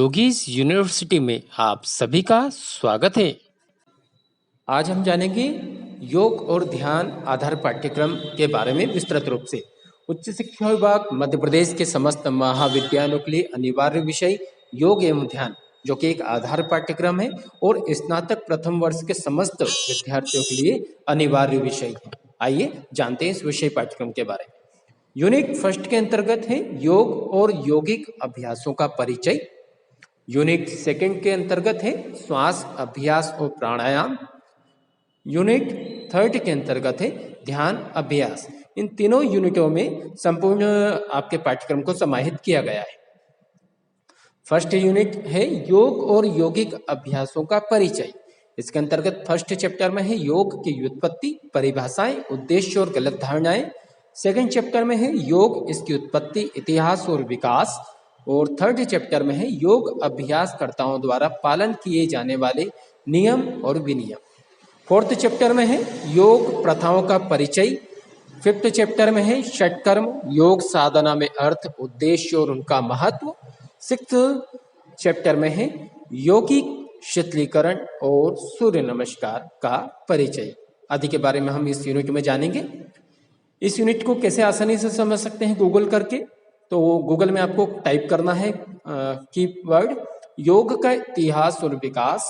Yogis university में आप सभी का स्वागत है। आज हम जानेंगे योग और ध्यान आधार पाठ्यक्रम के बारे में विस्तृत रूप से। उच्च शिक्षा विभाग मध्य प्रदेश के समस्त महाविद्यालयों के लिए अनिवार्य विषय योग एवं ध्यान, जो कि एक आधार पाठ्यक्रम है और स्नातक प्रथम वर्ष के समस्त विद्यार्थियों के लिए अनिवार्य विषय है। आइए जानते हैं इस विषय पाठ्यक्रम के बारे में। यूनिट फर्स्ट के अंतर्गत है योग और यौगिक अभ्यासों का परिचय। यूनिट सेकंड के अंतर्गत है श्वास अभ्यास और प्राणायाम। यूनिट थर्ड के अंतर्गत है ध्यान अभ्यास। इन तीनों यूनिटों में संपूर्ण आपके पाठ्यक्रम को समाहित किया गया है। फर्स्ट यूनिट है योग और यौगिक अभ्यासों का परिचय। इसके अंतर्गत फर्स्ट चैप्टर में है योग की व्युत्पत्ति, परिभाषाएं, उद्देश्य और गलत धारणाएं। सेकंड चैप्टर में है योग, इसकी उत्पत्ति, इतिहास और विकास। और थर्ड चैप्टर में है योग अभ्यासकर्ताओं द्वारा पालन किए जाने वाले नियम और विनियम। फोर्थ चैप्टर में है योग प्रथाओं का परिचय। फिफ्थ चैप्टर में है षटकर्म, योग साधना में अर्थ, उद्देश्य और उनका महत्व। सिक्स्थ चैप्टर में है यौगिक शीतलीकरण और सूर्य नमस्कार का परिचय आदि के बारे में हम इस यूनिट में जानेंगे। इस यूनिट को कैसे आसानी से समझ सकते हैं गूगल करके, तो गूगल में आपको टाइप करना है कीवर्ड योग का इतिहास और विकास,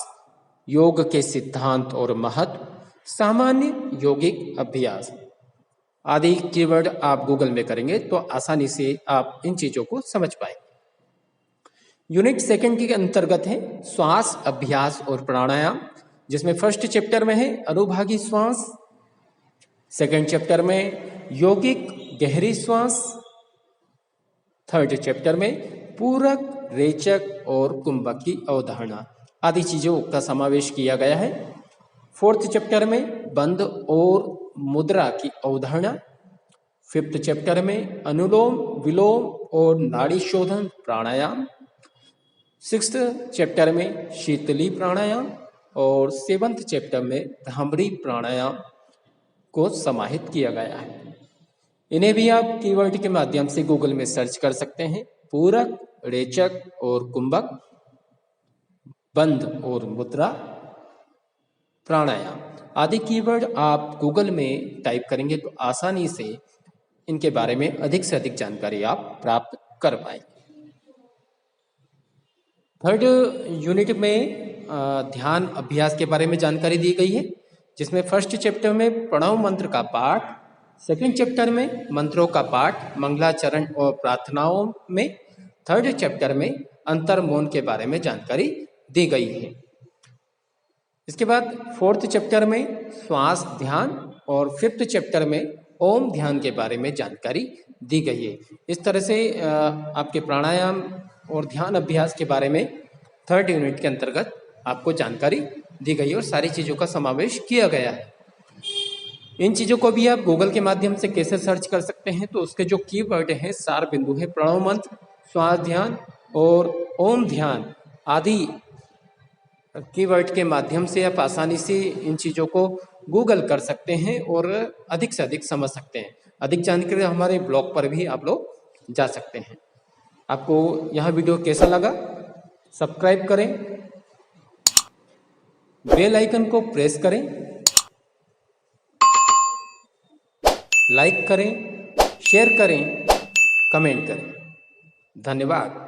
योग के सिद्धांत और महत्व, सामान्य यौगिक अभ्यास आदि कीवर्ड आप गूगल में करेंगे तो आसानी से आप इन चीजों को समझ पाएंगे। यूनिट सेकंड के अंतर्गत है श्वास अभ्यास और प्राणायाम, जिसमें फर्स्ट चैप्टर में है अनुभागी श्वास, सेकंड चैप्टर में यौगिक गहरी श्वास, थर्ड चैप्टर में पूरक, रेचक और कुंभक की अवधारणा आदि चीजों का समावेश किया गया है। फोर्थ चैप्टर में बंध और मुद्रा की अवधारणा। फिफ्थ चैप्टर में अनुलोम विलोम और नाड़ी शोधन प्राणायाम। सिक्स्थ चैप्टर में शीतली प्राणायाम और सेवंथ चैप्टर में भ्रामरी प्राणायाम को समाहित किया गया है। इन्हें भी आप कीवर्ड के माध्यम से गूगल में सर्च कर सकते हैं। पूरक, रेचक और कुंभक, बंध और मुद्रा, प्राणायाम आदि कीवर्ड आप गूगल में टाइप करेंगे तो आसानी से इनके बारे में अधिक से अधिक जानकारी आप प्राप्त कर पाएंगे। थर्ड यूनिट में ध्यान अभ्यास के बारे में जानकारी दी गई है, जिसमें फर्स्ट चैप्टर में प्रणव मंत्र का पाठ, सेकंड चैप्टर में मंत्रों का पाठ मंगलाचरण और प्रार्थनाओं में, थर्ड चैप्टर में अंतर मौन के बारे में जानकारी दी गई है। इसके बाद फोर्थ चैप्टर में श्वास ध्यान और फिफ्थ चैप्टर में ओम ध्यान के बारे में जानकारी दी गई है। इस तरह से आपके प्राणायाम और ध्यान अभ्यास के बारे में थर्ड यूनिट के अंतर्गत आपको जानकारी दी गई है और सारी चीज़ों का समावेश किया गया है। इन चीज़ों को भी आप गूगल के माध्यम से कैसे सर्च कर सकते हैं, तो उसके जो कीवर्ड है, सार बिंदु है, प्रणव मंत्र, श्वास ध्यान और ओम ध्यान आदि कीवर्ड के माध्यम से आप आसानी से इन चीज़ों को गूगल कर सकते हैं और अधिक से अधिक समझ सकते हैं। अधिक जानकारी हमारे ब्लॉग पर भी आप लोग जा सकते हैं। आपको यह वीडियो कैसा लगा, सब्सक्राइब करें, बेल आइकन को प्रेस करें, लाइक करें, शेयर करें, कमेंट करें। धन्यवाद।